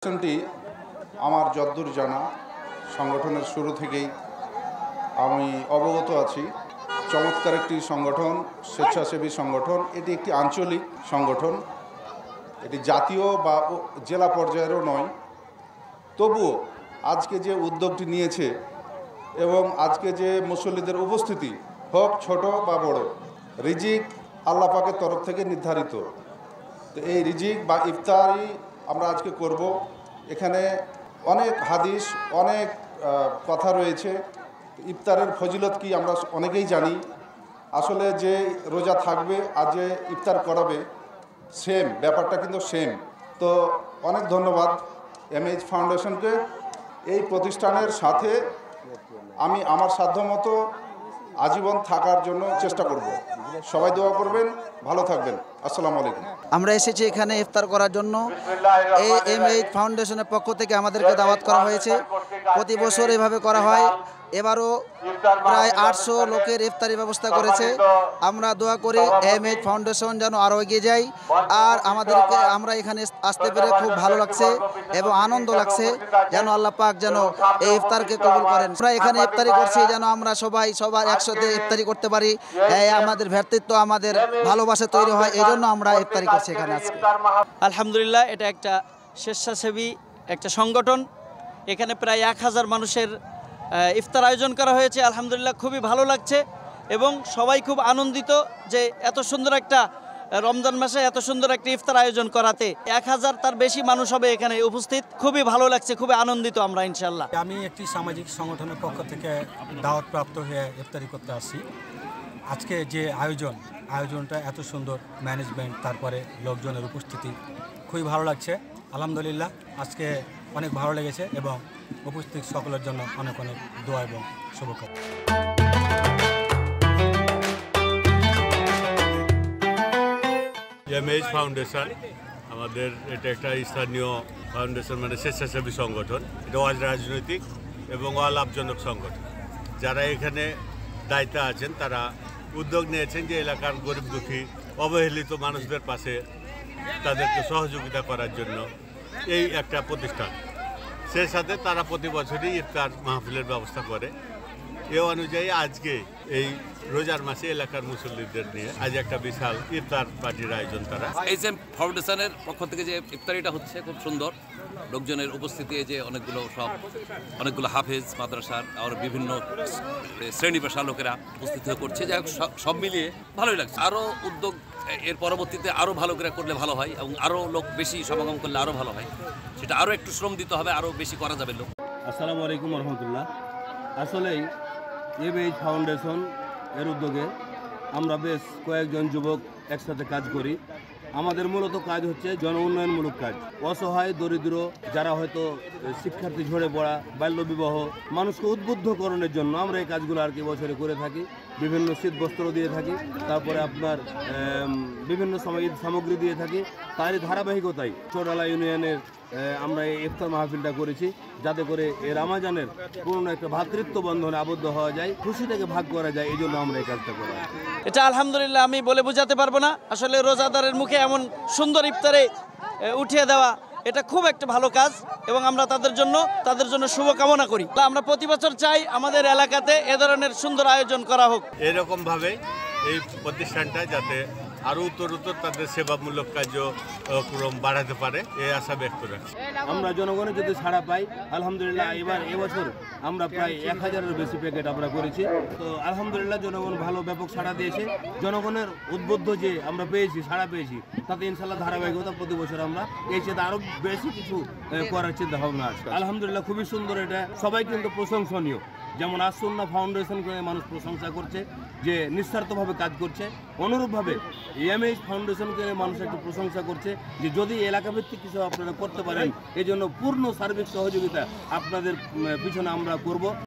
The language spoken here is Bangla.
প্রতিষ্ঠানটি আমার যদ্দূর জানা সংগঠনের শুরু থেকেই আমি অবগত আছি। চমৎকার একটি সংগঠন, স্বেচ্ছাসেবী সংগঠন। এটি একটি আঞ্চলিক সংগঠন, এটি জাতীয় বা জেলা পর্যায়েরও নয়। তবুও আজকে যে উদ্যোগটি নিয়েছে এবং আজকে যে মুসল্লিদের উপস্থিতি, হোক ছোট বা বড়, রিজিক আল্লাহ পাকের তরফ থেকে নির্ধারিত। তো এই রিজিক বা ইফতারি আমরা আজকে করব। এখানে অনেক হাদিস, অনেক কথা রয়েছে। ইফতারের ফজিলত কি আমরা অনেকেই জানি। আসলে যে রোজা থাকবে আর যে ইফতার করাবে সেম, ব্যাপারটা কিন্তু সেম। তো অনেক ধন্যবাদ এমএইচ ফাউন্ডেশনকে। এই প্রতিষ্ঠানের সাথে আমি আমার সাধ্যমতো আজীবন থাকার জন্য চেষ্টা করব। সবাই দোয়া করবেন, ভালো থাকবেন। আসসালামু আলাইকুম। আমরা এসেছি এখানে ইফতার করার জন্য। এই এমএইচ ফাউন্ডেশনের পক্ষ থেকে আমাদেরকে দাওয়াত করা হয়েছে। প্রতি বছর এভাবে করা হয়। এবারও প্রায় 800 লোকের ইফতারি ব্যবস্থা করেছে। আমরা দোয়া করি এমএইচ ফাউন্ডেশন যেন আরও এগিয়ে যায়। আর আমরা এখানে আসতে পেরে খুব ভালো লাগছে এবং আনন্দ লাগছে। যেন আল্লাহ পাক যেন এই ইফতারকে কবুল করেন। আমরা এখানে ইফতারি করছি যেন আমরা সবার একসাথে ইফতারি করতে পারি। আমাদের ভ্রাতৃত্ব, আমাদের ভালোবাসা তৈরি হয়, এই জন্য আমরা ইফতারি করছি এখানে আজকে। আলহামদুলিল্লাহ, এটা একটা স্বেচ্ছাসেবী একটা সংগঠন। এখানে প্রায় 1000 মানুষের ইফতার আয়োজন করা হয়েছে। আলহামদুলিল্লাহ, খুবই ভালো লাগছে এবং সবাই খুব আনন্দিত যে এত সুন্দর একটা রমজান মাসে এত সুন্দর একটা ইফতার আয়োজন করাতে। 1000 তার বেশি মানুষ হবে এখানে উপস্থিত। খুবই ভালো লাগছে, খুবই আনন্দিত আমরা ইনশাল্লাহ। আমি একটি সামাজিক সংগঠনের পক্ষ থেকে দাওয়াতপ্রাপ্ত হয়ে ইফতারি করতে আসছি। আজকে যে আয়োজনটা এত সুন্দর, ম্যানেজমেন্ট, তারপরে লোকজনের উপস্থিতি, খুবই ভালো লাগছে। আলহামদুলিল্লাহ, আজকে অনেক ভালো লেগেছে এবং উপস্থিত সকলের জন্য অনেক অনেক দোয়া এবং শুভকামনা। এমএইচ ফাউন্ডেশন আমাদের এটা একটা স্থানীয় ফাউন্ডেশন, মানে স্বেচ্ছাসেবী সংগঠন। এটা রাজনৈতিক এবং অলাভজনক সংগঠন। যারা এখানে দায়িত্বে আছেন তারা উদ্যোগ নিয়েছেন যে এলাকার গরিব দুঃখী অবহেলিত মানুষদের পাশে তাদেরকে সহযোগিতা করার জন্য এই একটা প্রতিষ্ঠান। সেই সাথে তারা প্রতি বছরই ইফতার মাহফিলের ব্যবস্থা করে। এ অনুযায়ী আজকে এই রোজার মাসে এলাকার মুসল্লিদের নিয়ে আজ একটা বিশাল ইফতার পার্টির আয়োজন তারা। এইচএম ফাউন্ডেশনের পক্ষ থেকে যে ইফতারিটা হচ্ছে খুব সুন্দর। লোকজনের উপস্থিতি, যে অনেকগুলো হাফেজ মাদ্রাসার আর বিভিন্ন শ্রেণী পেশার লোকেরা উপস্থিত হয়ে করছে, যাই হোক সব মিলিয়ে ভালোই লাগছে। আরও উদ্যোগ এর পরবর্তীতে আরও ভালো করে করলে ভালো হয় এবং আরও লোক বেশি সমাগম করলে আরও ভালো হয়। সেটা আরও একটু শ্রম দিতে হবে, আরও বেশি করা যাবে লোক। আসসালামু আলাইকুম রহমতুল্লাহ। আসলেই এমএইচ ফাউন্ডেশন এর উদ্যোগে আমরা বেশ কয়েকজন যুবক একসাথে কাজ করি। আমাদের মূলত কাজ হচ্ছে জন উন্নয়নমূলক কাজ। অসহায় দরিদ্র যারা হয়তো শিক্ষার্থী ঝরে পড়া, বাল্যবিবাহ, মানুষকে উদ্বুদ্ধকরণের জন্য আমরা এই কাজগুলো আর কি বছরে করে থাকি। বিভিন্ন শীতবস্ত্র দিয়ে থাকি, তারপরে আপনার বিভিন্ন সময় ঈদ সামগ্রী দিয়ে থাকি। তারই ধারাবাহিকতায় চোরালা ইউনিয়নের আমরা এই ইফতার মাহফিলটা করেছি, যাতে করে এই রমজানের পুরনো একটা ভ্রাতৃত্ব বন্ধনে আবদ্ধ হওয়া যায়, খুশিটাকে ভাগ করা যায়। এই জন্য আমরা এই কাজটা করি। এটা আলহামদুলিল্লাহ আমি বলে বোঝাতে পারবো না। আসলে রোজাদারের মুখে এমন সুন্দর ইফতারে উঠিয়ে দেওয়া, এটা খুব একটা ভালো কাজ এবং আমরা তাদের জন্য শুভকামনা করি। আমরা প্রতি বছর চাই আমাদের এলাকাতে এ ধরনের সুন্দর আয়োজন করা হোক। এরকমভাবে এই প্রতিষ্ঠানটা যাতে আরও উত্তরোত্তর তাদের সেবামূলক কার্যক্রম বাড়াতে পারে, এই আশা ব্যক্ত রাখছি। আমরা জনগণের যদি ছাড়া পাই, আলহামদুলিল্লাহ এবছর আমরা প্রায় 1000-এর বেশি প্যাকেট আমরা করেছি। তো আলহামদুলিল্লাহ জনগণ ভালো ব্যাপক সাড়া দিয়েছে। জনগণের উদ্বুদ্ধ যে আমরা সাড়া পেয়েছি, তাতে ইনশাল্লাহ ধারাবাহিকতা প্রতি বছর আমরা এই সাথে আরও বেশি কিছু করার চিন্তা ভাবনা আছে। আলহামদুলিল্লাহ খুবই সুন্দর। এটা সবাই কিন্তু প্রশংসনীয়। যেমন আসুন্না ফাউন্ডেশনকে মানুষ প্রশংসা করছে যে নিঃস্বার্থভাবে কাজ করছে, অনুরূপভাবে এমএইচ ফাউন্ডেশনকে মানুষ একটু প্রশংসা করছে যে যদি এলাকাভিত্তিক কিছু আপনারা করতে পারেন, এই জন্য পূর্ণ সার্বিক সহযোগিতা আপনাদের পিছনে আমরা করব।